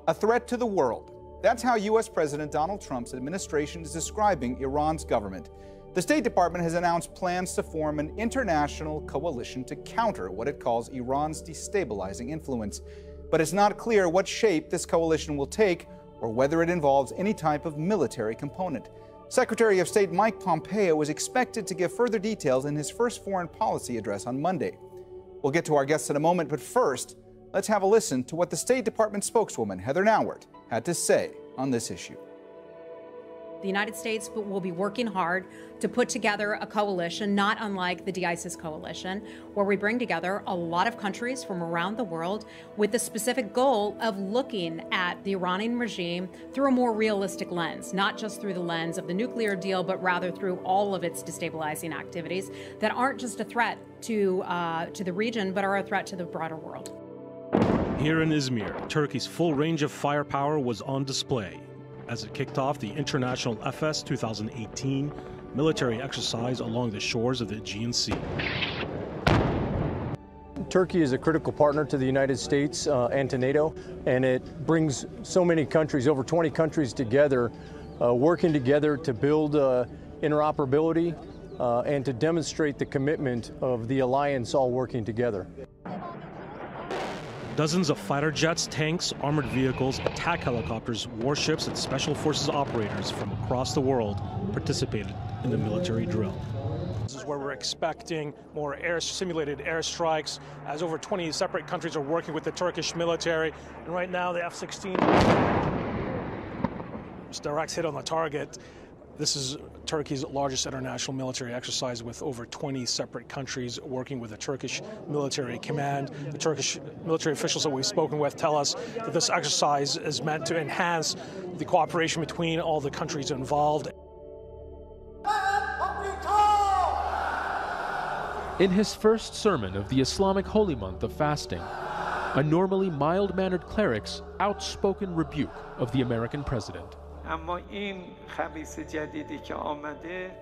A threat to the world. That's how U.S. President Donald Trump's administration is describing Iran's government. The State Department has announced plans to form an international coalition to counter what it calls Iran's destabilizing influence. But it's not clear what shape this coalition will take or whether it involves any type of military component. Secretary of State Mike Pompeo is expected to give further details in his first foreign policy address on Monday. We'll get to our guests in a moment, but first, let's have a listen to what the State Department spokeswoman, Heather Nauert, had to say on this issue. The United States will be working hard to put together a coalition, not unlike the de-ISIS coalition, where we bring together a lot of countries from around the world with the specific goal of looking at the Iranian regime through a more realistic lens, not just through the lens of the nuclear deal, but rather through all of its destabilizing activities that aren't just a threat to the region, but are a threat to the broader world. Here in Izmir, Turkey's full range of firepower was on display as it kicked off the International FS 2018 military exercise along the shores of the Aegean Sea. Turkey is a critical partner to the United States and to NATO, and it brings so many countries, over 20 countries together, working together to build interoperability and to demonstrate the commitment of the alliance all working together. Dozens of fighter jets, tanks, armored vehicles, attack helicopters, warships, and special forces operators from across the world participated in the military drill. This is where we're expecting more simulated airstrikes, as over 20 separate countries are working with the Turkish military. And right now, the F-16 just direct hit on the target. This is Turkey's largest international military exercise, with over 20 separate countries working with the Turkish military command. The Turkish military officials that we've spoken with tell us that this exercise is meant to enhance the cooperation between all the countries involved. In his first sermon of the Islamic holy month of fasting, a normally mild-mannered cleric's outspoken rebuke of the American president.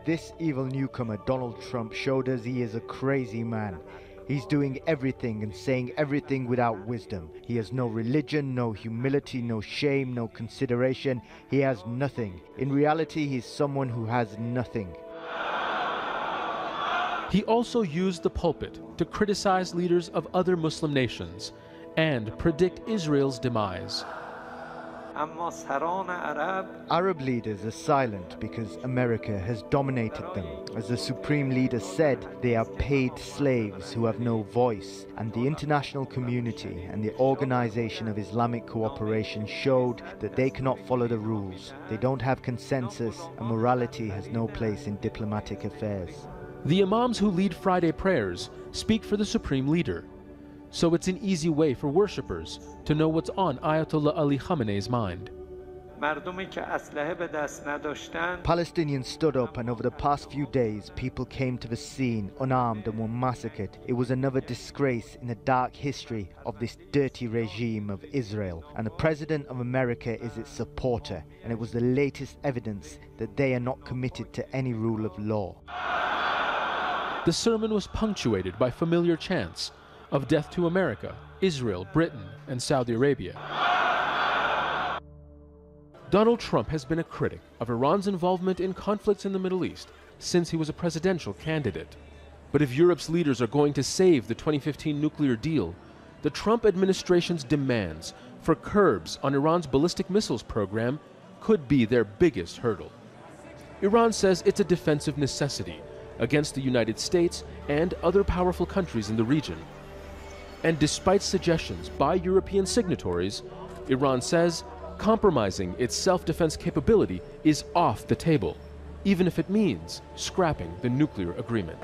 This evil newcomer, Donald Trump, showed us he is a crazy man. He's doing everything and saying everything without wisdom. He has no religion, no humility, no shame, no consideration. He has nothing. In reality, he's someone who has nothing. He also used the pulpit to criticize leaders of other Muslim nations and predict Israel's demise. Arab leaders are silent because America has dominated them. As the Supreme Leader said, they are paid slaves who have no voice. And the international community and the Organization of Islamic Cooperation showed that they cannot follow the rules. They don't have consensus, and morality has no place in diplomatic affairs. The imams who lead Friday prayers speak for the Supreme Leader. So it's an easy way for worshippers to know what's on Ayatollah Ali Khamenei's mind. Palestinians stood up, and over the past few days, people came to the scene unarmed and were massacred. It was another disgrace in the dark history of this dirty regime of Israel. And the President of America is its supporter, and it was the latest evidence that they are not committed to any rule of law. The sermon was punctuated by familiar chants of death to America, Israel, Britain, and Saudi Arabia. Donald Trump has been a critic of Iran's involvement in conflicts in the Middle East since he was a presidential candidate. But if Europe's leaders are going to save the 2015 nuclear deal, the Trump administration's demands for curbs on Iran's ballistic missiles program could be their biggest hurdle. Iran says it's a defensive necessity against the United States and other powerful countries in the region. And despite suggestions by European signatories, Iran says compromising its self-defense capability is off the table, even if it means scrapping the nuclear agreement.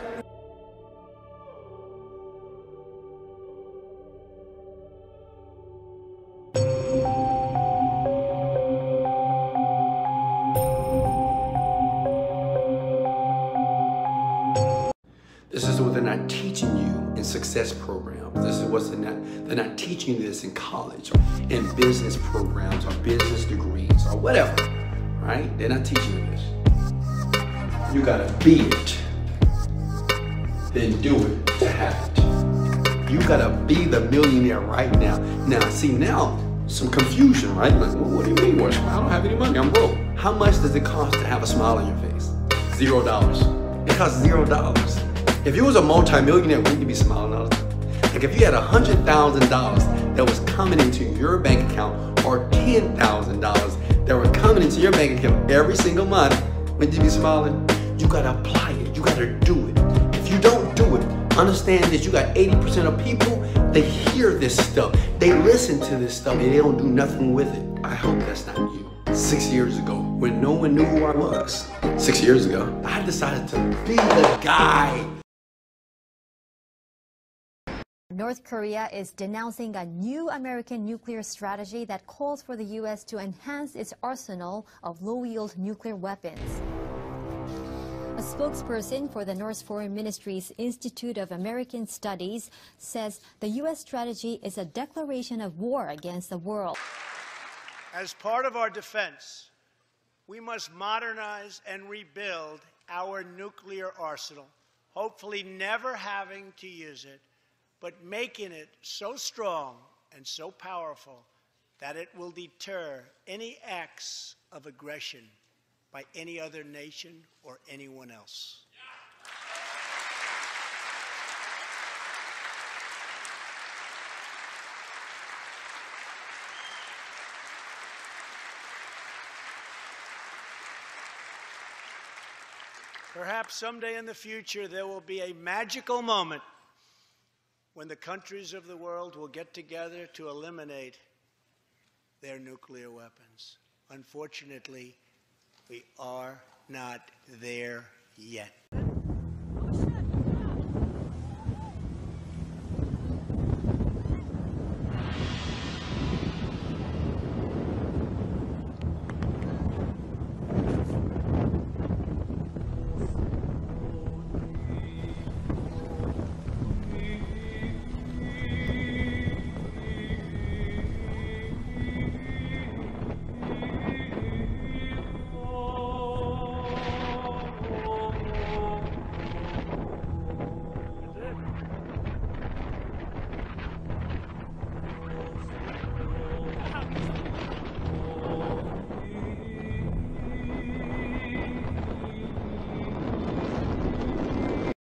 This is what they're not teaching you in success programs. This is what they're not teaching you this in college or in business programs or business degrees or whatever, right? They're not teaching you this. You gotta be it, then do it to have it. You gotta be the millionaire right now. Now, see, now some confusion, right? Like, well, what do you mean, what? I don't have any money, I'm broke. How much does it cost to have a smile on your face? $0. It costs $0. If you was a multi-millionaire, wouldn't you be smiling all the time? Like if you had $100,000 that was coming into your bank account, or $10,000 that were coming into your bank account every single month, wouldn't you be smiling? You gotta apply it, you gotta do it. If you don't do it, understand this, you got 80% of people, they hear this stuff, they listen to this stuff, and they don't do nothing with it. I hope that's not you. 6 years ago, when no one knew who I was, 6 years ago, I decided to be the guy. North Korea is denouncing a new American nuclear strategy that calls for the U.S. to enhance its arsenal of low-yield nuclear weapons. A spokesperson for the North Foreign Ministry's Institute of American Studies says the U.S. strategy is a declaration of war against the world. As part of our defense, we must modernize and rebuild our nuclear arsenal, hopefully never having to use it, but making it so strong and so powerful that it will deter any acts of aggression by any other nation or anyone else. Perhaps someday in the future there will be a magical moment when the countries of the world will get together to eliminate their nuclear weapons. Unfortunately, we are not there yet.